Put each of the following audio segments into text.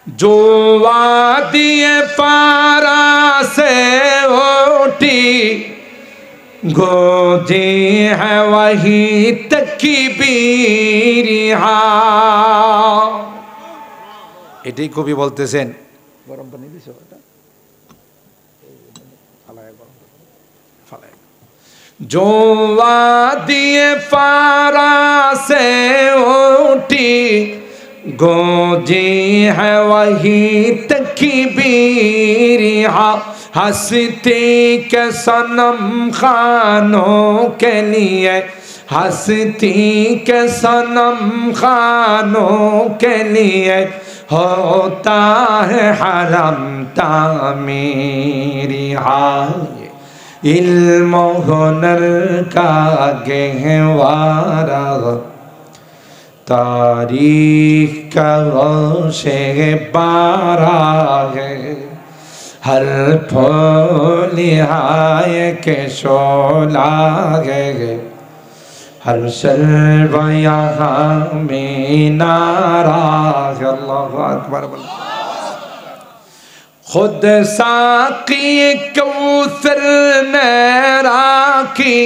जो वादिए पारा से उठी गोजी है वही तकबीरिहा। এটাই কবি বলতেছেন। গরম পানি দিছো এটা ফালায় গরম ফালায়। जो वादिए पारा से उठी गोजी है वही तकबीरिहा। हंसती के सनम खानों के लिए, हंसती के सनम खानों के लिए होता है हरम तामीरिहा। इल्म हुनर का गहवारा तारीख का रोशे बारा है। हर फूलिहाय के शोला है, हर शर्व यहाँ में नारा है। अल्लाहु अकबर। खुद साक़ी कौसर ने राखी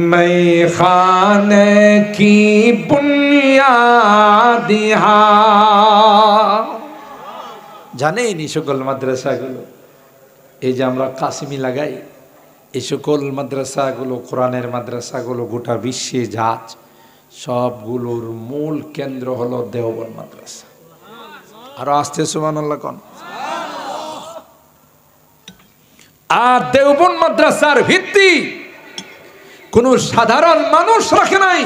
मैं खाने की बुनियाद জানেন এই সকল মাদ্রাসাগুলো, এই যে আমরা কাসিমি লাগাই, এই সকল মাদ্রাসাগুলো, কোরআনের মাদ্রাসাগুলো গোটা বিশ্বে যাচ, সবগুলোর মূল কেন্দ্র হলো দেওবন্দ মাদ্রাসা। আরো আসতে সুবহানাল্লাহ কোন। আর দেওবন্দ মাদ্রাসার ভিত্তি কোন সাধারণ মানুষ রাখে নাই,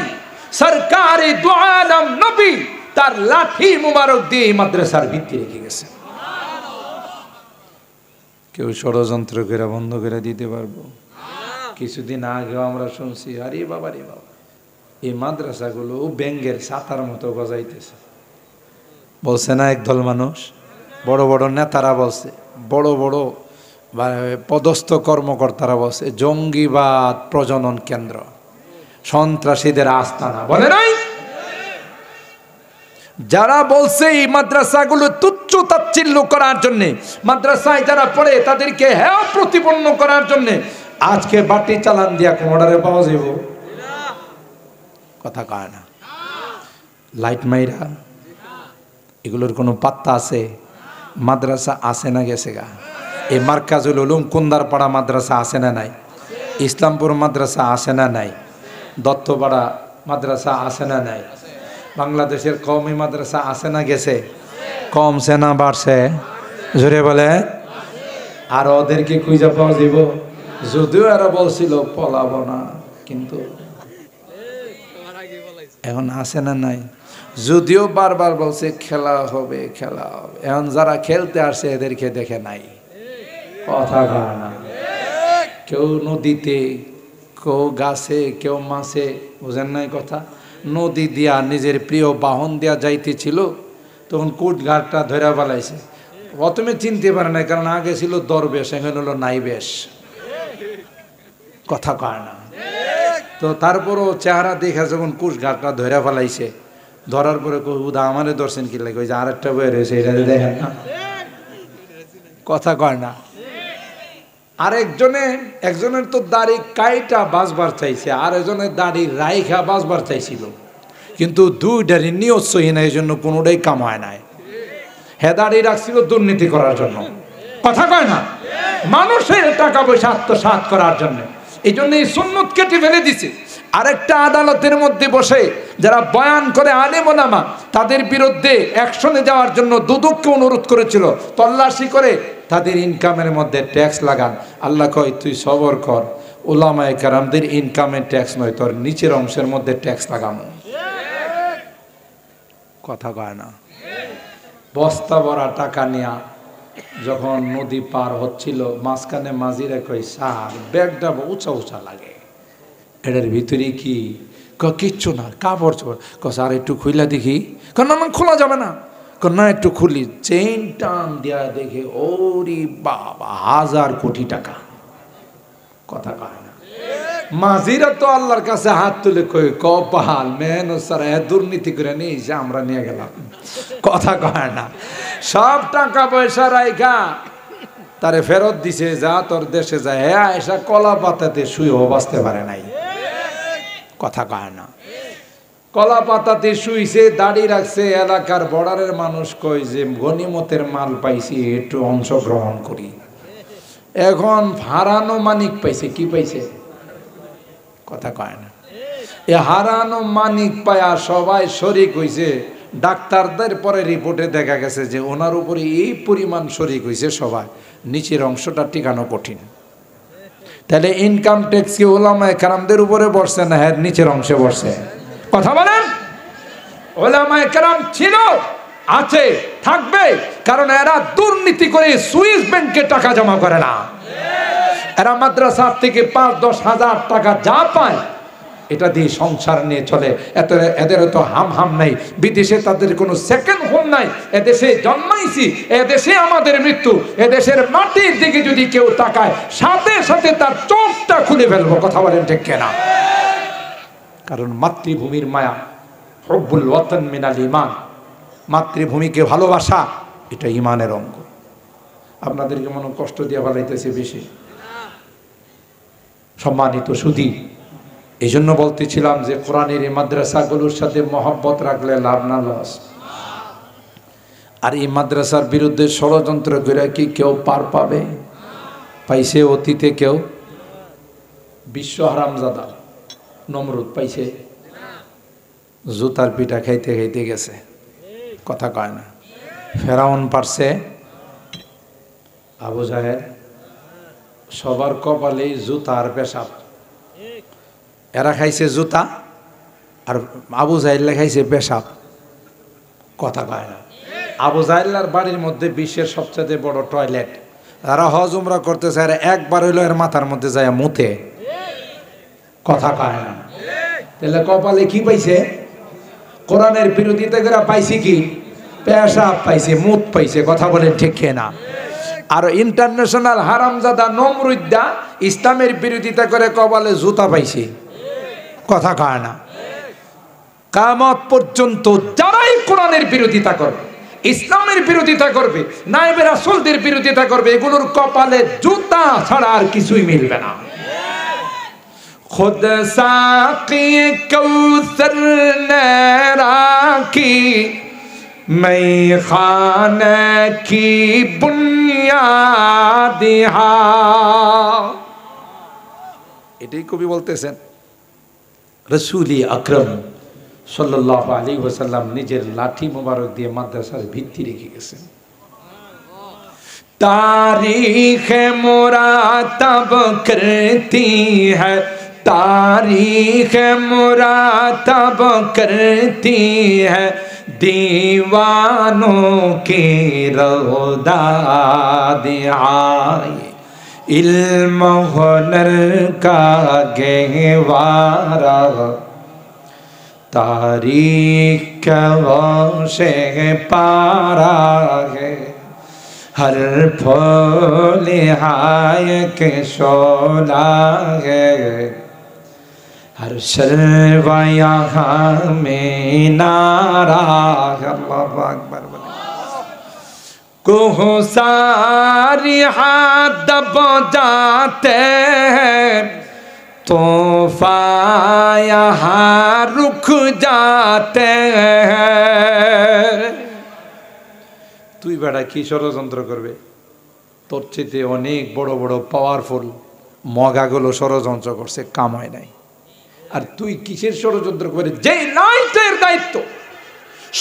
সরকারি দু আলম নবী তার লাঠি মুবারক দিয়ে মাদ্রাসার ভিত্তি রেখে গেছে। কেউ ষড়যন্ত্র করে বন্ধ করে দিতে পারবো? কিছুদিন আগেও আমরা শুনছি, আরে বাবা রে বাবা, এই মাদ্রাসাগুলো ব্যাঙ্গের ছাতার মতো গজাইতেছে। বলছে না একদল মানুষ, বড় বড় নেতারা বলছে, বড় বড় পদস্থ কর্মকর্তারা বলছে জঙ্গিবাদ প্রজনন কেন্দ্র, সন্ত্রাসীদের আস্তানা, বলে নাই? যারা বলছে এই মাদ্রাসাগুলো তুচ্ছ তাচ্ছিল্য করার জন্য, মাদ্রাসায় যারা পড়ে তাদেরকে হেয় প্রতিপন্ন করার জন্য আজকে বাটি চালান দিয়া কোমরে পাওয়া যাব কথা কয় না। লাইট মাইরা এগুলোর কোনো পাত্তা আছে? মাদ্রাসা আছে না গেছে গা? এই মার্কাজুল উলুম কুন্দারপাড়া মাদ্রাসা আছে না নাই? ইসলামপুর মাদ্রাসা আছে না নাই? দত্তপাড়া মাদ্রাসা আছে না নাই? বাংলাদেশের কওমি মাদ্রাসা আছে না গেছে? কমছে না বাড়ছে? জোরে বলে। আর ওদেরকে খুঁজে পাওয়া যাব? যদিও এরা বলছিল পলাবো না, কিন্তু এখন আছে না নাই? যদিও বারবার বলছে খেলা হবে খেলা হবে, এখন যারা খেলতে আসে এদেরকে দেখে নাই। কথা কয় না? কেউ নদীতে, কেউ গাছে, কেউ মাছে, বুঝেন নাই কথা? নদী দিয়া নিজের প্রিয় বাহন দিয়া যাইতেছিল, তখন কুটঘাটটা ধরে ফেলাইছে। প্রথমে চিনতে পারে না, কারণ আগে ছিল দরবেশ, এখন হলো নাইবেশ। কথা কয় না? তো তারপরও চেহারা দেখে যখন কুটঘাটটা ধরে ফেলাইছে, ধরার পরে উদা আমারে দর্শন কি লাগে, ওই যে আরেকটা বই রয়েছে এটা দেখেন না। কথা কয় না? একজনের তো দাড়ি কাইটা বাঁচবার চাইছে, আর একজনের দাড়ি রাইখা বাঁচবার চাইছিল, কিন্তু দুইটারই নিয়ত সহি না, এই জন্য কোনোটাই কাম হয় নাই। হে দাড়ি রাখছিল দুর্নীতি করার জন্য। কথা কয় না? মানুষের টাকা পয়সা আত্মসাৎ করার জন্য, এই জন্য এই সুন্নত কেটে ফেলে দিছে। আরেকটা আদালতের মধ্যে বসে যারা বয়ান করে আলেম ওলামা, তাদের বিরুদ্ধে অ্যাকশনে যাওয়ার জন্য দুদককে অনুরোধ করেছিল, তল্লাশি করে তাদের ইনকামের মধ্যে ট্যাক্স লাগান। আল্লাহ কয় তুই সবর কর, ওলামায়ে কেরামদের ইনকামের ট্যাক্স নয়, তোর নিচের অংশের মধ্যে ট্যাক্স লাগানো। কথা কয় না? বস্তা ভরা টাকা নিয়া যখন নদী পার হচ্ছিল, মাঝখানে মাঝিরা কই স্যার ব্যাগটা উঁচা উঁচা লাগে, এটার ভিতরে কি? কিচ্ছু না, কাপড় চোপড়। স্যার একটু খুইলা দেখি। না খোলা যাবে না। না একটু খুলি, চেইন টান দেয়া দেখে ওরে বাবা 1000 কোটি টাকা। কথা কয় না? মাঝিরা তো আল্লাহর কাছে হাত তুলে কই কপাল মেহনত স্যার দুর্নীতি করে নিয়ে আমরা নিয়ে গেলাম। কথা কয় না? সব টাকা পয়সা রাইখা তারে ফেরত দিছে, যা তোর দেশে যায়। হ্যাঁ, এসা কলা পাতাতে শুয়েও বাঁচতে পারে নাই, কথা কয় না। কলা পাতাতে শুইছে, দাড়ি রাখছে। এলাকার বর্ডারের মানুষ কয় যে গনিমতের মাল পাইছি, একটু অংশগ্রহণ করি। এখন হারানো মানিক পাইছে। কি পাইছে? কথা কয় না। এ হারানো মানিক পায়া সবাই শরিক হইছে। ডাক্তারদের পরে রিপোর্টে দেখা গেছে যে ওনার উপরে এই পরিমাণ শরিক হইছে সবাই, নিচের অংশটা টিকানো কঠিন। তাহলে ইনকাম ট্যাক্স কি ওলামায়ে কেরামদের উপরে বসছে না হ্যাঁ নিচের অংশে বসছে? কথা বলেন। ওলামায়ে কেরাম ছিল, আছে, থাকবে, কারণ এরা দুর্নীতি করে সুইস ব্যাংকে টাকা জমা করে না। এরা মাদ্রাসা থেকে ৫-১০ হাজার টাকা যা পায় এটা দিয়ে সংসার নিয়ে চলে। এদের তো হাম নাই। বিদেশে তাদের কোনো সেকেন্ড হোম নাই। এদেশে জন্মাইছি, এদেশে আমাদের মৃত্যু। এদেশের মাটির দিকে যদি কেউ তাকায়, সাথে সাথে তার চোখটা খুলে ফেলবো। কথা বলেন ঠিক কিনা? কারণ মাতৃভূমির মায়া, হুব্বুল ওয়াতান মিনাল ঈমান। মাতৃভূমিকে ভালোবাসা এটা ঈমানের অঙ্গ। আপনাদেরকে মনে কষ্ট দিয়ে ফেলাইতেছে বেশি। সম্মানিত সুধী, এই জন্য বলতেছিলাম যে কোরআনের এই মাদ্রাসাগুলোর সাথে মহব্বত রাখলে লাভ না লস। আর এই মাদ্রাসার বিরুদ্ধে ষড়যন্ত্র করে কি কেউ পার পাবে? পাইছে অতীতে কেউ? বিশ্ব হারামজাদা নমরুদ পাইছে, জুতার পিঠা খাইতে খাইতে গেছে, কথা কয় না। ফেরাউন পারছে, আবু জাহেল, সবার কপালে জুতা আর পেশাব। এরা খাইছে জুতা আর আবু জাহেল খাইছে পেশাব, কথা কয় না। আবু জাহেলার বাড়ির মধ্যে বিশ্বের সবচেয়ে বড় টয়লেট। তারা হজ উমরা করতেছে, আর একবার হইলো এর মাথার মধ্যে যায় মুতে, কথা কয় না। তাহলে কপালে কি পাইছে? কোরআনের বিরোধিতা করে পাইছে কি? পেশাব পাইছে, মুত পাইছে, কথা বলেন ঠিক না? আর ইন্টারন্যাশনাল হারামজাদা নমরুদ্দা ইসলামের বিরোধিতা করে কপালে জুতা পাইছে, কথা কয় না। কিয়ামত পর্যন্ত যারাই কোরআনের বিরোধিতা করবে, ইসলামের বিরোধিতা করবে, নায়েবে রাসূলদের বিরোধিতা করবে, এগুলোর কপালে জুতা ছাড়া আর কিছুই মিলবে না। खुद साक़ी कौसर ने राखी मैं खाने की बुनियाद এটাই কবি বলতেছেন। রাসূল আকরাম সাল্লাল্লাহু আলাইহি ওয়াসাল্লাম নিজের লাঠি মোবারক দিয়ে মাদ্রাসার ভিত্তি রেখে গেছেন। तारीख मुरातब करती है, तारीख मुरातब करती है, दीवानों की रौदाद आए, इल्म हुनर का गहवारा, तारीख से पारा है, हर फूल हाय के शोला है, हर शर्वा यहाँ में नारा है। अल्लाहु अकबर। कोह सारी हाथ दब जाते हैं, तूफ़ान यहाँ रुक जाते हैं। তুই বেটা কি ষড়যন্ত্র করবে? তোর চেয়ে অনেক বড় বড় পাওয়ারফুল মগাগুলো ষড়যন্ত্র করছে, কাম হয় নাই। আর তুই কিসের ষড়যন্ত্র করে? যে নাইটের দায়িত্ব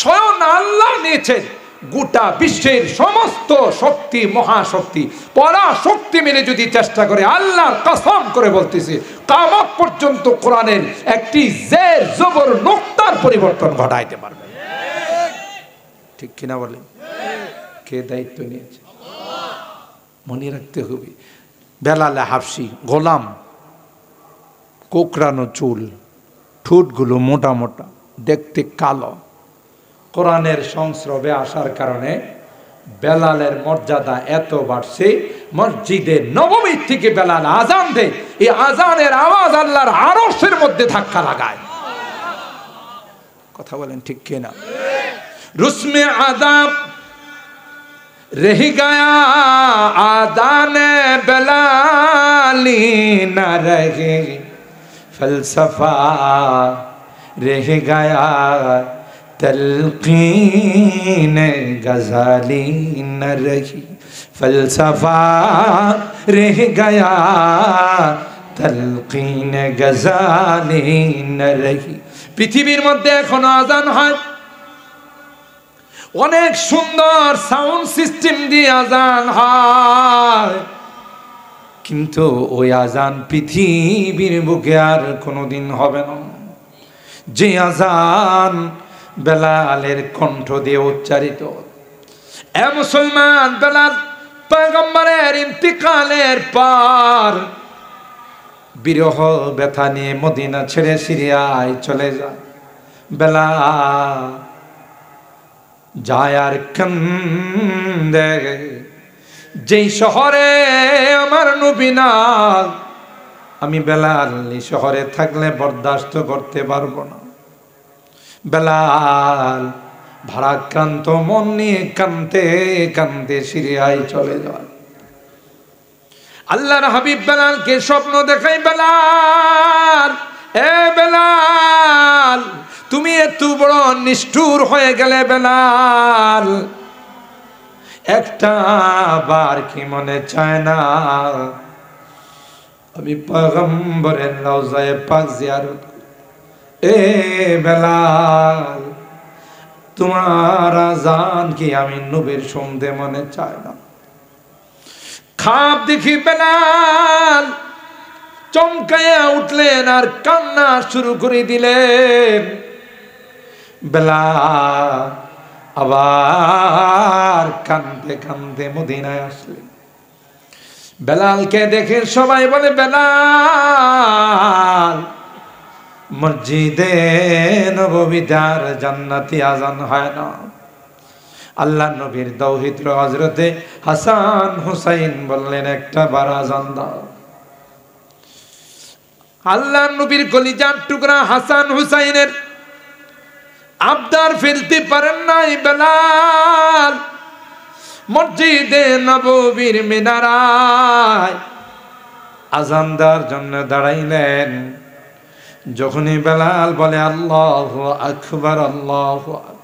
স্বয়ং আল্লাহ নিয়েছেন, গোটা বিশ্বের সমস্ত শক্তি, মহাশক্তি, পরাশক্তি মিলে যদি চেষ্টা করে, আল্লাহর কসম করে বলতেছি, কিয়ামত পর্যন্ত কোরআনের একটি জের জবর নোক্তার পরিবর্তন ঘটাইতে পারবে। ঠিক কিনা বলেন? কে দায়িত্ব নিয়েছে? মনে রাখতে হবে। বেলালে হাফসি, গোলাম, কোকড়ানো চুল, ঠোঁটগুলো মোটা মোটা, দেখতে কালো। কোরআনের সংস্রবে আসার কারণে বেলালের মর্যাদা এত বাড়ছে, মসজিদে নববী থেকে বেলাল আজান দেয়, এই আজানের আওয়াজ আল্লাহর আরশের মধ্যে ধাক্কা লাগায়। কথা বলেন ঠিক কিনা? রুসমে আযাব रह गया आदान बिलाली न रहे फलसफा, रह गया तलकीन गजाली न रही फलसफा, रह गया तलकीन गजाली न रही। পৃথিবীর মধ্যে এখনো আজান হয়, অনেক সুন্দর সাউন্ড সিস্টেম দিয়ে আজান হয়, কিন্তু ওই আজান পৃথিবীর বুকে আর কোনোদিন হবে না যে আজান বেলালের কণ্ঠ দিয়ে উচ্চারিত। এ মুসলমান, বেলাল পয়গম্বরের ইন্তিকালের পর বিরহ ব্যথা নিয়ে মদিনা ছেড়ে সিরিয়ায় চলে যায়। বেলাল যায় আর কান্দে, যেই শহরে আমার নবী নাই, আমি বেলাল এই শহরে থাকলে বরদাস্ত করতে পারবো না। বেলাল ভারাক্রান্ত মন নিয়ে কান্দতে কান্দতে সিরিয়ায় চলে যায়। আল্লাহর হাবিব বেলালকে স্বপ্ন দেখাই, বেলাল, এ বেলাল, তুমি এত বড় নিষ্ঠুর হয়ে গেলে বেলাল, একটা বার কি মনে চায় না আমি পয়গম্বরের রওজায়ে পাক জিয়ারত করি? এ বেলাল, তোমার আযান কি আমি নবীর শুনতে মনে চায় না? খাপ দেখি বেলাল চমকায়া উঠলেন আর কান্না শুরু করে দিলেন। বেলাল আবার কান্দতে কান্দতে মদিনায় আসলেন। বেলালকে দেখে সবাই বলে, বেলাল, মসজিদে নববীতে আর জান্নাতি আজান হয় না। আল্লাহ নবীর দৌহিত্র হযরতে হাসান হুসাইন বললেন, একটা বার আজান দাও। আল্লাহ নবীর কলিজার টুকরা হাসান হুসাইনের আবদার ফেলতে পারেন নাই বেলাল। মসজিদে নববীর মিনারায় আজান দেওয়ার জন্য দাঁড়াইলেন। যখনই বেলাল বলে আল্লাহু আকবার, আল্লাহু আকবার,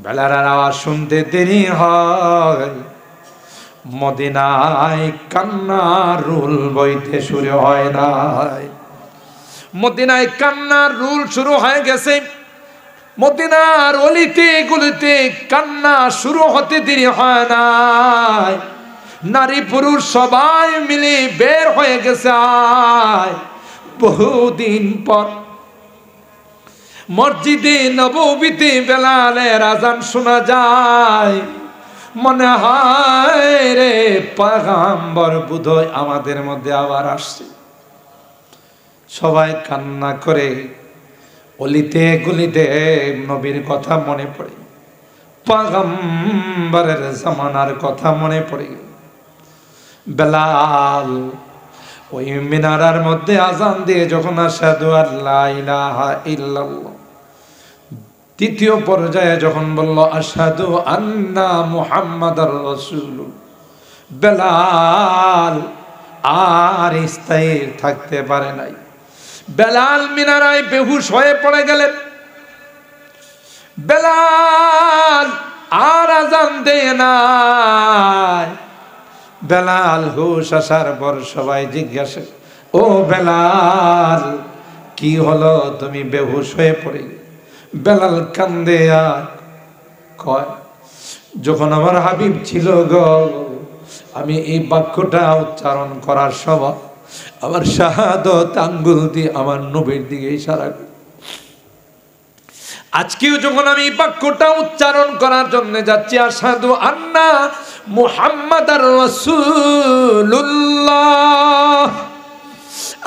বেলালের আওয়াজ শুনতে দেরি হয়, মদিনায় কান্নার রুল বইতে শুরু হয় নাই। মদিনায় কান্নার রুল শুরু হয়ে গেছে। মদিনার অলিতে গলিতে কান্না শুরু হতে দেরি হয় নাই। নারী পুরুষ সবাই মিলে বের হয়ে গেছে। বহুদিন পর মসজিদে নববীতে বেলালের আজান শোনা যায়। মনে হয় রে পয়গম্বর বোধহয় আমাদের মধ্যে আবার আসছে। সবাই কান্না করে, অলিতে গলিতে নবীর কথা মনে পড়ে, পয়গম্বরের জামানার কথা মনে পড়ে। বেলাল ওই মিনারার মধ্যে আজান দিয়ে যখন আশহাদু আল্লা ইলাহা ইল্লাল্লাহ, তৃতীয় পর্যায়ে যখন বলল আশহাদু আন্না মুহাম্মাদার রাসূলুল্লাহ, বেলাল আর স্থায়ী থাকতে পারে নাই। বেলাল মিনারায় বেহুশ হয়ে পড়ে গেলেন। বেলাল আর আজান দেয় নাই। বেলাল হুশ আসার পর সবাই জিজ্ঞাসা, ও বেলাল, কি হলো, তুমি বেহুশ হয়ে পড়ে? বেলাল কান্দে আর কয়, যখন আমার হাবিব ছিল গো, আমি এই বাক্যটা উচ্চারণ করার সময় আমার শাহাদত আঙ্গুল দিয়ে আমার নবীর দিকে ইশারা করি। আজকেও যখন আমি এই বাক্যটা উচ্চারণ করার জন্য যাচ্ছি, আশহাদু আন্না মুহাম্মাদার রাসূলুল্লাহ,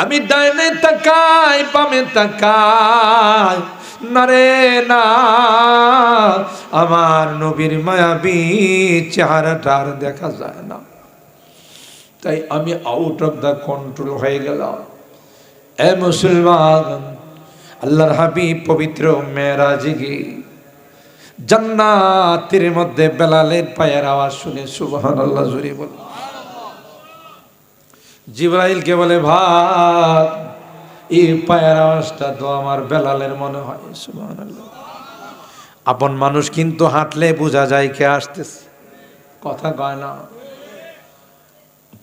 আমি ডাইনে তাকাই বামে তাকাই, না রে না, আমার নবীর মায়াবী চেহারাটা আর দেখা যায় না। তাই আমি আউট অফ দ্য কন্ট্রোল হয়ে গেলাম। এ মুসলমান, আল্লাহর হাবিব পবিত্র মেরাজে গিয়ে জান্নাতের মধ্যে বেলালের পায়ের আওয়াজ শুনে সুবহানাল্লাহ জোরে বলে। জিবরাইলকে বলে ভাই এই পায়ের আওয়াজটা তো আমার বেলালের মনে হয়। সুবহানাল্লাহ। আপন মানুষ কিন্তু হাঁটলে বোঝা যায় কে আসতেছে, কথা কয় না।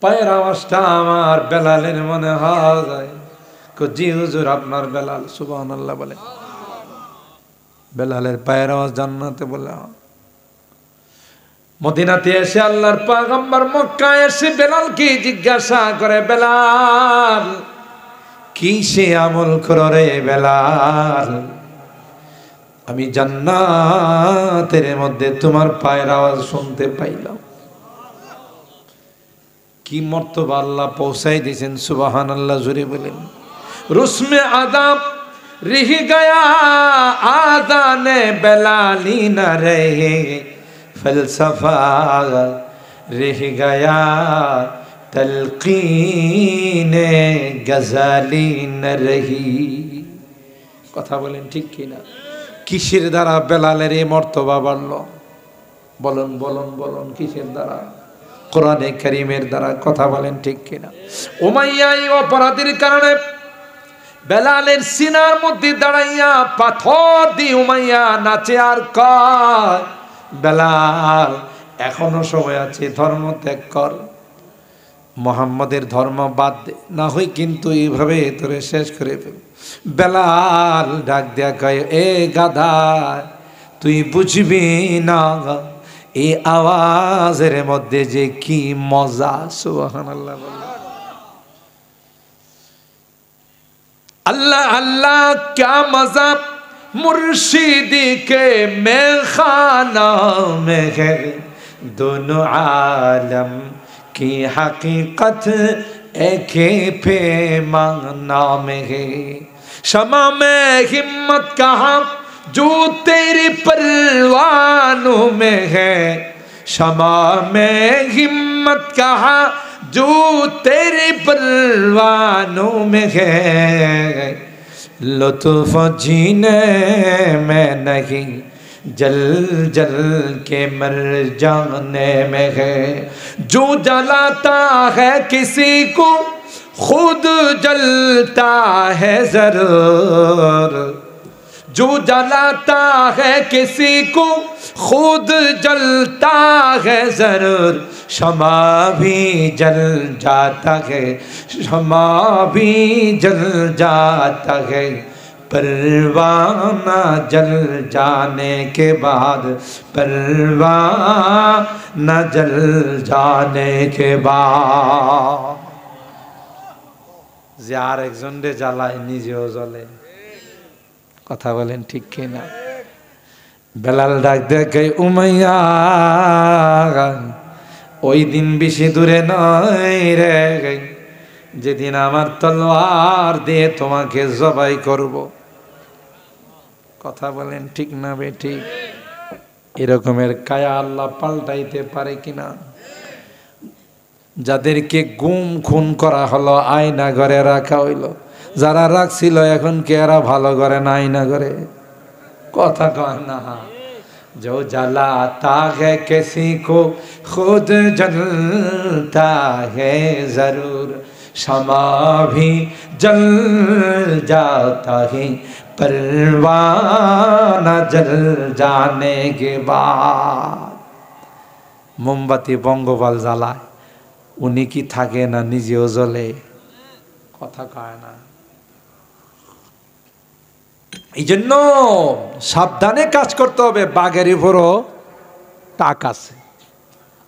পায়ের আওয়াজটা আমার বেলালের মনে হয়। জি হুজুর আপনার বেলাল। সুবহানাল্লাহ বলে। বেলালের পায়ের আওয়াজ জান্নাতে বলে। মদিনাতে এসে আল্লাহর পয়গম্বর মক্কায় এসে বেলালকে জিজ্ঞাসা করে, বেলাল কি সে আমল করো রে বেলাল? আমি জান্নাতের মধ্যে তোমার পায়ের আওয়াজ শুনতে পাইলাম। কি মর্তবা আল্লাহ পৌঁছাই দিয়েছেন। সুবহানাল্লাহ জোরে বলেন। রুসমে আদাব रिह गया आज़ाने बेलाली न रहे, फलसफा रिह गया तलकीने गजाली न रही। কথা বলেন ঠিক কিনা? কিসের দ্বারা বেলালের এই মর্তবা বাড়ল? বলুন বলুন বলুন, কিসের দ্বারা? কোরআনে কারীমের দ্বারা। কথা বলেন ঠিক কিনা? উমাইয়া এই অপরাধীর কারণে বেলালের সিনার মধ্যে দাঁড়াইয়া পাথর দিয়ে উমাইয়া নাচে আর কয়, বেলাল এখনো সময় আছে, ধর্ম ত্যাগ কর, মুহাম্মাদের ধর্ম বাদ দে, না হয় কিন্তু এইভাবে তোরে শেষ করে ফেল। বেলাল ডাক দেয়া কয়, এ গাধা তুই বুঝবি না এই আওয়াজের মধ্যে যে কি মজা। সুবহানাল্লাহ। अल्लाह अल्लाह क्या मजा मुर्शिदी के मैं खाना में है, दोनों आलम की हकीकत एक पैमाना में है। शमा में हिम्मत कहाँ जो तेरी परवानों में है, शमा में हिम्मत कहाँ जो तेरे परवानों में है, लुत्फ जीने में नहीं जल जल के मर जाने में है। जो जलाता है किसी को खुद जलता है जरूर, जो जलाता है किसी को खुद जलता है जरूर, शमा भी जल जाता है, शमा भी जल जाता है, परवाना जल जाने के बाद, परवाना जल जाने के बाद। যার একজন রে জ্বালায় নিজেও জ্বলে। কথা বলেন ঠিক কিনা? বেলাল ডাক দেখে, উমাইয়া ওই দিন বেশি দূরে নয় রে, যেদিন আমার তলোয়ার দিয়ে তোমাকে জবাই করব। কথা বলেন ঠিক না বে ঠিক? এরকমের কায়া আল্লাহ পাল্টাইতে পারে কিনা? যাদেরকে গুম খুন করা হলো আয়না ঘরে রাখা হইলো, যারা রাখছিল এখন কে এরা ভালো করে না আয়না ঘরে? কথা কয় না। जो जलाता है किसी को खुद जलता है जरूर, शमा भी जल जाता है, परवाना जल जाने के बाद। মোমবাতি বঙ্গবাল জ্বালায়, উনি কি থাকে না নিজেও জ্বলে? কথা কয় না। এই জন্য সাবধানে কাজ করতে হবে। বাঘের উপরও টাক আছে।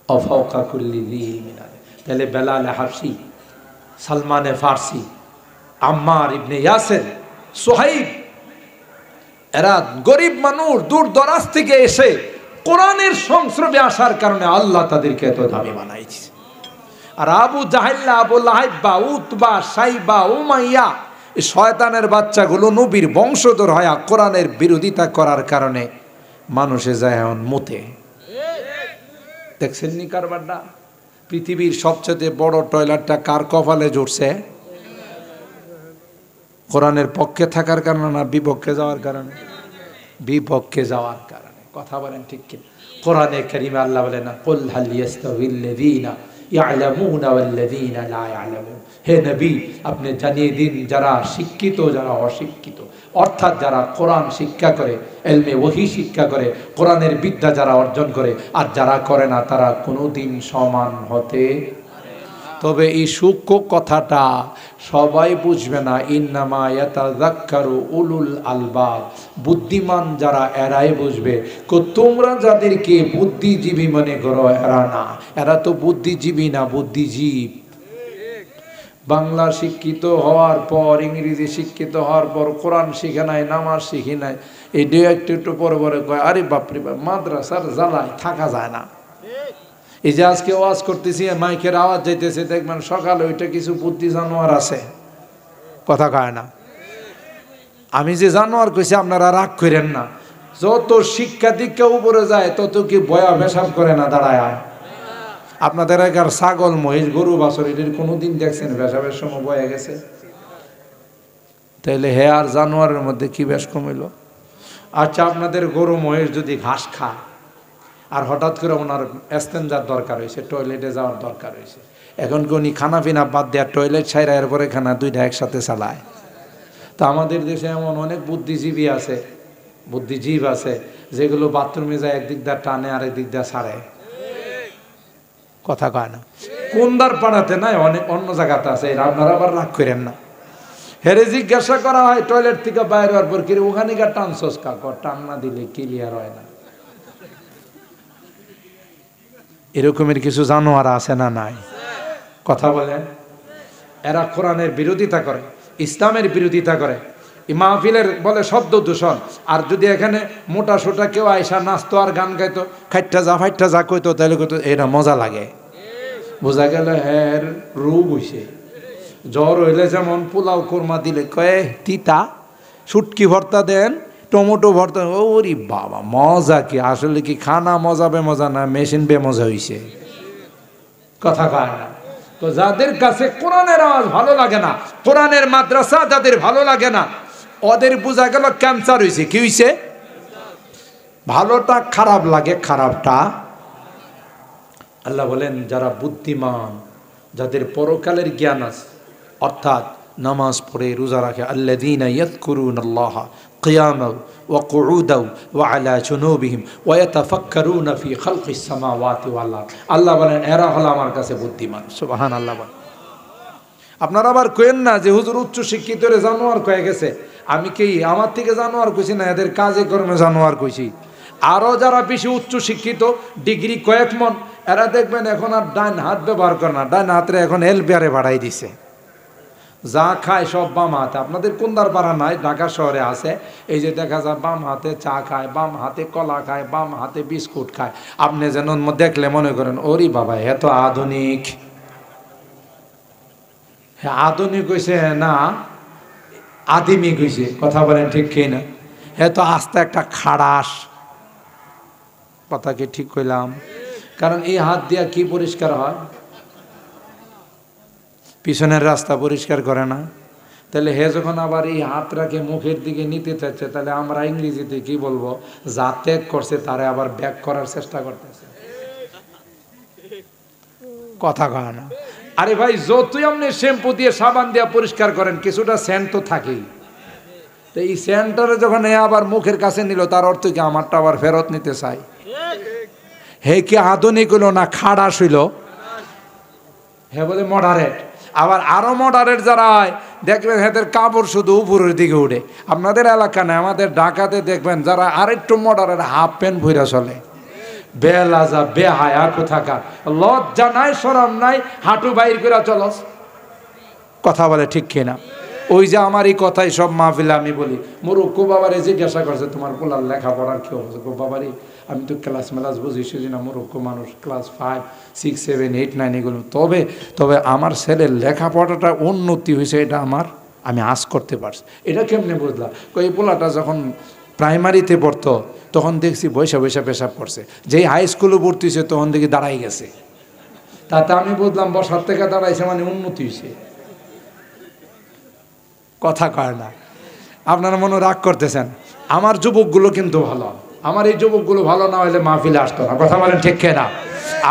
অফাওকা কুল্লি জি মিনার। তাহলে বেলালে হাবশি, সালমানে ফার্সি, আম্মার ইবনে ইয়াসের, সোহাইব, এরা গরিব মানুষ, দূর দরাজ থেকে এসে কোরআনের সংস্রবে আসার কারণে আল্লাহ তাদেরকে এত দামি বানাইছে। আর আবু জাহেল, আবু লাহাব, উতবা, সাইবা, উমাইয়া, এই শয়তানের বাচ্চাগুলো নবীর বংশধর হয় কোরআনের বিরোধিতা করার কারণে মানুষে যায় এখন মতে। দেখছেন নি কারবারটা? পৃথিবীর সবচেয়ে বড় টয়লেটটা কার কপালে জুড়ছে? কোরআনের পক্ষে থাকার কারণে না বিপক্ষে যাওয়ার কারণে? বিপক্ষে যাওয়ার কারণে। কথা বলেন ঠিক কি? কোরআনে কারিমে আল্লাহ বলেন না, কুল হাল ইয়াস্তাউিল্লাযীনা ইয়ালামুনা ওয়াল্লাযীনা লা ইয়ালামুন। হে নবী, আপনি জানিয়ে দিন যারা শিক্ষিত যারা অশিক্ষিত, অর্থাৎ যারা কোরআন শিক্ষা করে, ইলমে ওহী শিক্ষা করে, কোরআনের বিদ্যা যারা অর্জন করে আর যারা করে না তারা কোনোদিন সমান হতে। তবে এই সূক্ষ্ম কথাটা সবাই বুঝবে না। ইন্নামা ইয়াতাযাক্কারু উলুল আলবাব, বুদ্ধিমান যারা এরাই বুঝবে। তোমরা যাদেরকে বুদ্ধিজীবী মনে করো এরা না, এরা তো বুদ্ধিজীবী না, বুদ্ধিজীব। বাংলা শিক্ষিত হওয়ার পর, ইংরেজি শিক্ষিত হওয়ার পর কোরআন শিখে নাই, নামাজ শিখি নাই, এই দু একটু পরে পরে কয় আরে বাপরে বাপ, মাদ্রাসার জ্বালায় থাকা যায় না। এই যে আজকে ওয়াজ করতেছি, মাইকের আওয়াজ যাইতেছে, দেখবেন সকালে ওইটা কিছু বুদ্ধি জানোয়ার আছে, কথা কয় না। আমি যে জানোয়ার কইছি আপনারা রাগ করেন না। যত শিক্ষা দীক্ষা উপরে যায় তত কি বয়া পেশাব করে না দাঁড়ায়। আপনাদের এগার ছাগল মহিষ গরু বাছর এদের কোনোদিন দেখছেন পেশাবের সময় বয়ে গেছে? তাইলে হে আর জানোয়ারের মধ্যে কি বেশ কমিল? আচ্ছা, আপনাদের গরু মহিষ যদি ঘাস খায় আর হঠাৎ করে ওনার এস্তেঞ্জার দরকার হয়েছে, টয়লেটে যাওয়ার দরকার হয়েছে, এখন কি উনি খানা পিনা বাদ দেওয়া টয়লেট ছাইরা এরপরে খানা দুইটা একসাথে চালায়? তা আমাদের দেশে এমন অনেক বুদ্ধিজীবী আছে, বুদ্ধিজীব আছে যেগুলো বাথরুমে যায় একদিক দিয়ে টানে আর একদিক দিয়ে ছাড়ে, কথা কয় না। কোনদার পাড়াতে নাই, অনেক অন্য জায়গাতে আছে, আপনারা আবার রাগ করেন না। হেরে জিজ্ঞাসা করা হয় টয়লেট থেকে বাইরে হওয়ার পর, কি ওখানে গা টানছস কাকর, টান না দিলে ক্লিয়ার হয় না। এরকমের কিছু জানোয়ার আছে না নাই? কথা বলেন। এরা কোরআনের বিরোধিতা করে, ইসলামের বিরোধিতা করে, মাহফিলের বলে শব্দ দূষণ। আর যদি এখানে মোটা সোটা কেউ আয়সা নাচতো আর গান গাইতো, খাইটা যা ফাইটা যা কইতো, তাহলে কইতো এটা মজা লাগে। বোঝা গেল হ্যার রোগ হইছে। জ্বর হইলে যেমন পোলাও কোরমা দিলে কয়ে তিতা, শুটকি ভর্তা দেন, টমেটো ভর্তা, ওরে বাবা মজা কি! আসলে কি খানা মজা বেমজা না, মেশিন বেমজা হইছে, কথা কয় না। তো যাদের কাছে কোরআনের আওয়াজ ভালো লাগে না, কোরআনের মাদ্রাসা যাদের ভালো লাগে না, ওদের বোঝা গেল ক্যান্সার হইছে। কি হইছে? ভালোটা খারাপ লাগে, খারাপটা। আল্লাহ বলেন যারা বুদ্ধিমান, যাদের পরকালের জ্ঞান আছে, অর্থাৎ নামাজ পড়ে রোজা রাখে, আল্লাযীনা ইয়াযকুরুনাল্লাহা কিয়ামান ওয়া কুউদান ওয়া আলা জুনুবিহিম ওয়া ইয়াতাফাক্কারুনা ফি খালকিস সামাওয়াতি ওয়াল আরদ। আল্লাহ বলেন এরা হলো আমার কাছে বুদ্ধিমান। সুবহানাল্লাহ। আপনারা আবার কইেন না যে হুজুর উচ্চ শিক্ষিতরে জানোয়ার কয়ে গেছে। আমি কি আমার থেকে জানোয়ার কইছি না, এদের কাজে কর্মে জানোয়ার কইছি। আরও যারা বেশি উচ্চ শিক্ষিত, ডিগ্রি কয়েক মন, এরা দেখবেন এখন আর ডান হাত ব্যবহার করে না, ডান হাতে এখন এলবিয়ারে বাড়াই দিছে। যা খায় সব বাম হাতে। আপনাদের কোনদার পাড়া নাই, ঢাকা শহরে আছে, এই যে দেখা যায় বাম হাতে চা খায়, বাম হাতে কলা খায়, বাম হাতে বিস্কুট খায়। আপনি যেন দেখলে মনে করেন ওরে বাবা হে তো আধুনিক। হ্যাঁ আধুনিক হয়েছে না, আদিমিক হয়েছে, কথা বলেন ঠিক কি না? হ্যাঁ তো আস্তে একটা খাড়াস, কথা কি ঠিক কইলাম? কারণ এই হাত দিয়া কি পরিষ্কার হয়? পিছনের রাস্তা পরিষ্কার করে না। তাহলে হে যখন আবার এই হাতটাকে মুখের দিকে নিতে চাচ্ছে, তাহলে আমরা ইংরেজিতে কি বলবো? যা ত্যাগ করছে তারে আবার ব্যাক করার চেষ্টা করতেছে, কথা কয় না। আরে ভাই যতই আপনি শ্যাম্পু দিয়ে সাবান দিয়ে পরিষ্কার করেন, কিছুটা সেন্ট তো থাকেই। তো এই সেন্টারে যখন এ আবার মুখের কাছে নিল, তার অর্থ কি আমারটা আবার ফেরত নিতে চাই? হে কি আধুনিক হইল না খাড়াস হইল? হে বলে মডারেট। আবার আরো মডারেট যারা হয় দেখবেন এদের কাপড় শুধু উপরের দিকে উঠে। আপনাদের এলাকা নেই, আমাদের ঢাকাতে দেখবেন যারা আরেকটু মডারেট হাফ প্যান্ট ভইরা চলে, বেলাজা বেহায়া কোথাকার, লজ্জা নাই শরম নাই, হাঁটু বাইর করে চলস, কথা বলে ঠিক কিনা? ওই যে আমার এই কথাই সব মাহফিলে আমি বলি, মুরুক্কু বাবারে জিজ্ঞাসা করছে তোমার পোলার লেখাপড়ার কি অবস্থা? গো বাবারি আমি তো ক্লাস মেলাস বুঝি, সেদিন মুরুক্কু মানুষ ক্লাস 5, 6, 7, 8, 9 এগুলো। তবে আমার ছেলের লেখাপড়াটা উন্নতি হয়েছে, এটা আমি আশ করতে পারছি। এটা কেমনে বুঝলাম? এই পোলাটা যখন প্রাইমারিতে পড়তো তখন দেখছি বৈশা বৈশা পেশাব করছে, যেই হাই স্কুলে ভর্তি হয়েছে তখন দেখি দাঁড়াই গেছে। তাতে আমি বুঝলাম বসার থেকে দাঁড়াইছে মানে উন্নতি হয়েছে, কথা কয় না। আপনারা মনে রাগ করতেছেন, আমার যুবকগুলো কিন্তু ভালো। আমার এই যুবকগুলো ভালো না হলে মাহফিলে আসতো না। কথা বলেন ঠিক কিনা?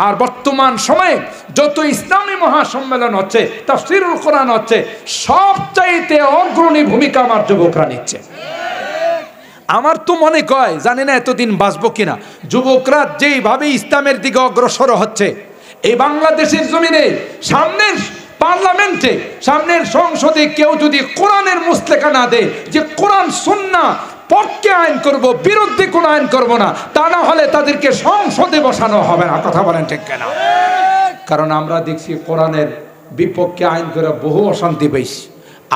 আর বর্তমান সময়ে যত ইসলামী মহাসম্মেলন হচ্ছে, তাফসীরুল কোরআন হচ্ছে, সবচাইতে অগ্রণী ভূমিকা আমার যুবকরা নিচ্ছে। আমার তো মনে কয়, জানি না এতদিন বাঁচবো কিনা, যুবকরা যেইভাবে ইসলামের দিকে অগ্রসর হচ্ছে এই বাংলাদেশের জমিনে, সামনের পার্লামেন্টে, সামনের সংসদে কেউ যদি কোরআনের মুসলেখা না দেয় যে কোরআন সুন্নাহ পক্ষে আইন করব, বিরুদ্ধে কোনো আইন করব না, তা না হলে তাদেরকে সংসদে বসানো হবে না। কথা বলেন ঠিক কিনা? কারণ আমরা দেখছি কোরআনের বিপক্ষে আইন করে বহু অশান্তি পেয়েছি,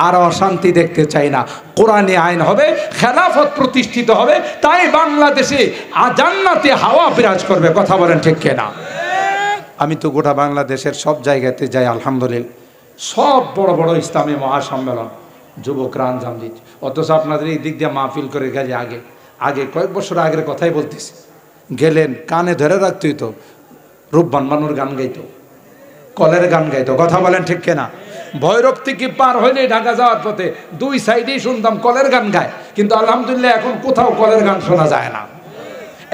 আর অশান্তি দেখতে চাই না। কোরআনে আইন হবে, খেলাফত প্রতিষ্ঠিত হবে, তাই বাংলাদেশে জান্নাতে হাওয়া বিরাজ করবে। কথা বলেন ঠিক কিনা? আমি তো গোটা বাংলাদেশের সব জায়গাতে যাই, আলহামদুলিল্লাহ, সব বড় বড় ইসলামী মহাসম্মেলন যুবকরা আঞ্জাম দিচ্ছে। অথচ আপনাদের এই দিক দিয়ে মাহফিল করে গেলে আগে কয়েক বছর আগের কথাই বলতেছি, গেলেন কানে ধরে রাখতই তো রূপবান বানুর গান গাইতো, কলের গান গাইতো। কথা বলেন ঠিক কিনা? ভৈরব থেকে পার হইলে ঢাকা যাওয়ার পথে দুই সাইডেই শুনতাম কলের গান গায়, কিন্তু আলহামদুলিল্লাহ এখন কোথাও কলের গান শোনা যায় না।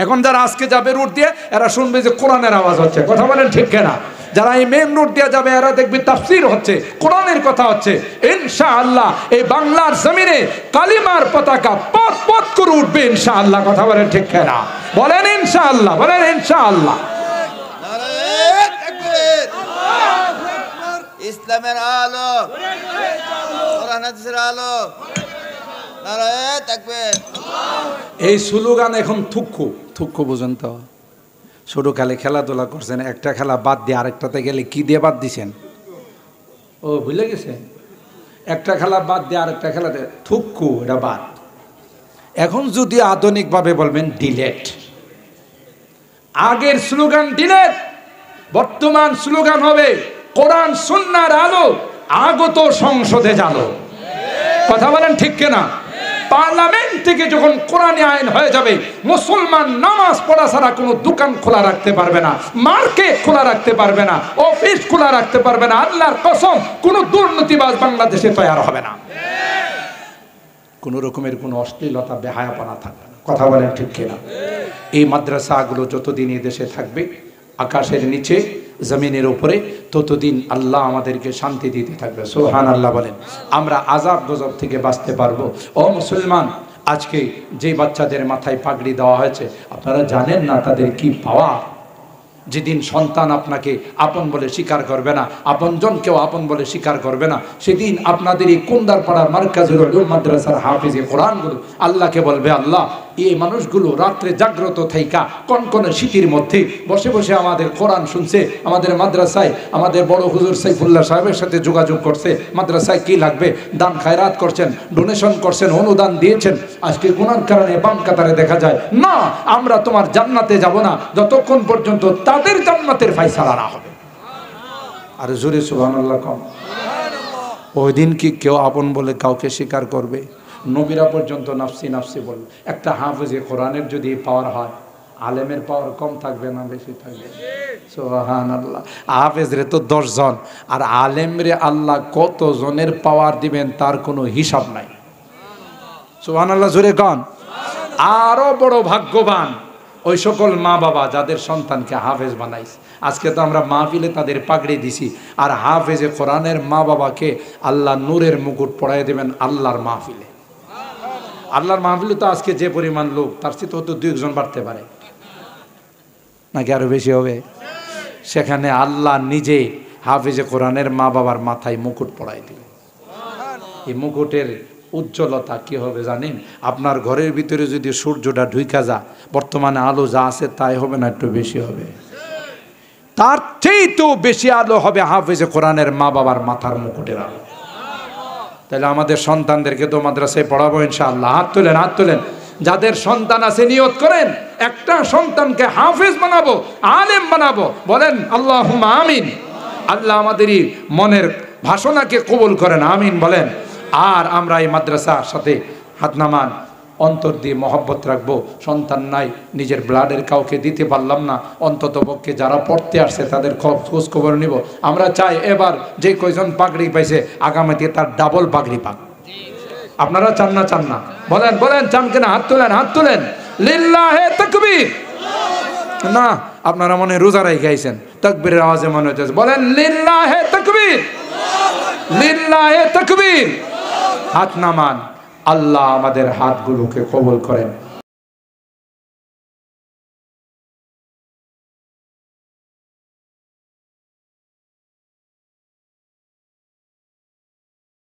এখন যারা আজকে যাবে রুট দিয়ে, এরা শুনবে যে কোরআনের আওয়াজ হচ্ছে। কথা বলেন ঠিক কিনা? যারা এই মেন রুট দিয়ে যাবে, এরা দেখবে তাফসীর হচ্ছে, কোরআনের কথা হচ্ছে। ইনশাআল্লাহ এই বাংলার জমিনে কালিমার পতাকা পথ পথ করে উঠবে ইনশাআল্লাহ। কথা বলেন ঠিক কিনা? বলেন ইনশাআল্লাহ, বলেন ইনশাআল্লাহ। ইসলামের আলো, কোরআন হাদিসের আলো, নারায়ে তাকবীর। এই স্লোগান এখন থুক্কু বুঝেন তো? ছোটো কালে খেলাধুলা করছেন, একটা খেলা বাদ দিয়ে আরেকটাতে গেলে কি দিয়ে বাদ দিছেন? ও ভুলে গেছেন? একটা খেলা বাদ দিয়ে আরেকটা খেলাতে থুক্কু, এটা বাদ। এখন যদি আধুনিকভাবে বলবেন ডিলেট। আগের স্লোগান ডিলেট, বর্তমান স্লোগান হবে কোরআন সুন্নাহর আলো আগত সংসদে জালো। কথা বলেন ঠিক কিনা? পার্লামেন্ট থেকে যখন কোরআনে আইন হয়ে যাবে, মুসলমান নামাজ পড়া ছাড়া কোনো দোকান খোলা রাখতে পারবে না, মার্কেট খোলা রাখতে পারবে না, অফিস খোলা রাখতে পারবে না। আল্লাহর কসম, কোনো দুর্নীতিবাজ বাংলাদেশে তৈরি হবে না, কোনো রকমের কোনো অশ্লীলতা বেহায়াপনা থাকবে না। কথা বলেন ঠিক কিনা? এই মাদ্রাসাগুলো যতদিন এই দেশে থাকবে, আকাশের নিচে জমিনের উপরে, ততদিন আল্লাহ আমাদেরকে শান্তি দিতে থাকবে। সুবহানাল্লাহ বলেন। আমরা আযাব গজব থেকে বাঁচতে পারবো। ও মুসলমান, আজকে যে বাচ্চাদের মাথায় পাগড়ি দেওয়া হয়েছে, আপনারা জানেন না তাদের কি পাওয়া। যেদিন সন্তান আপনাকে আপন বলে স্বীকার করবে না, আপনজনকেও আপন বলে স্বীকার করবে না, সেদিন আপনাদের এই কুন্দারপাড়ার মার্কাজুল উলুম মাদ্রাসার হাফিজে কোরআনগুলো আল্লাহকে বলবে, আল্লাহ এই মানুষগুলো রাত্রে জাগ্রত থাইকা কনকনে শীতের মধ্যে বসে বসে আমাদের কোরআন শুনছে, আমাদের মাদ্রাসায় আমাদের বড় হুজুর সাইফুল্লাহ সাহেবের সাথে যোগাযোগ করছে, মাদ্রাসায় কি লাগবে দান খায়রাত করছেন, ডোনেশন করছেন, অনুদান দিয়েছেন। আজকে গুনার কারণে বাম কাতারে দেখা যায় না, আমরা তোমার জান্নাতে যাব না যতক্ষণ পর্যন্ত তাদের জান্নাতের ফায়সালা না হবে। আর জোরে সুবহানাল্লাহ কম। ওই দিন কি কেউ আপন বলে কাউকে স্বীকার করবে? নবীরা পর্যন্ত নাফসি নাফসি বলবে। একটা হাফেজে কোরআনের যদি পাওয়ার হয়, আলেমের পাওয়ার কম থাকবে না বেশি থাকবে? সুবহানাল্লাহ। হাফেজরে তো 10 জন, আর আলেমরে আল্লাহ কত জনের পাওয়ার দিবেন তার কোনো হিসাব নাই। সুবহানাল্লাহ জোরে কন। আরো বড় ভাগ্যবান ওই সকল মা বাবা যাদের সন্তানকে হাফেজ বানাইছে। আজকে তো আমরা মাহফিলে তাদের পাগড়ি দিছি, আর হাফেজে কোরআনের মা বাবাকে আল্লাহ নূরের মুকুট পরাই দেবেন আল্লাহর মাহফিলে। আল্লাহর মাহফিলে তো আজকে যে পরিমাণ লোক, তার চেয়ে হয়তো 2 জন বাড়তে পারে, নাকি আরো বেশি হবে। সেখানে আল্লাহ নিজে হাফেজে কোরআনের মা বাবার মাথায় মুকুট পরাই দিবে। এই মুকুটের উজ্জ্বলতা কি হবে জানেন? আপনার ঘরের ভিতরে যদি সূর্যটা ঢুইকা যা, বর্তমানে আলো যা আছে তাই হবে না, একটু বেশি হবে। তার চেয়েও বেশি আলো হবে হাফেজে কোরআনের মা বাবার মাথার মুকুটের আলো। তাহলে আমাদের সন্তানদেরকে তো মাদ্রাসায় পড়াবো ইনশাআল্লাহ। হাত তোলেন, হাত তোলেন। যাদের সন্তান আছে নিয়ত করেন, একটা সন্তানকে হাফেজ বানাবো, আলেম বানাবো। বলেন আল্লাহুম্মা আমিন। আল্লাহ আমাদেরই মনের ভাষণাকে কবুল করেন, আমিন বলেন। আর আমরা এই মাদ্রাসার সাথে হাত নামান, অন্তর দিয়ে মহব্বত রাখবো। সন্তান নাই, নিজের ব্লাডের কাউকে দিতে পারলাম না, অন্তত পক্ষে যারা পড়তে আসছে তাদের খোঁজ খবর নিব। আমরা চাই এবার যে কয়জন পাগড়ি পাইছে, আগামীতে তার ডাবল পাগড়ি পাক। আপনারা চান না? চান না? বলেন বলেন, চান কিনা? হাত তোলেন, হাত তোলেন। লিল্লাহে তাকবীর। না, আপনারা মনে রোজা রাই গাইছেন, তাকবীরের আওয়াজে মনে হচ্ছে। বলেন লিল্লাহে তাকবীর, লিল্লাহে তাকবীর। হাত নামান। আল্লাহ আমাদের হাতগুলোকে কবুল করেন।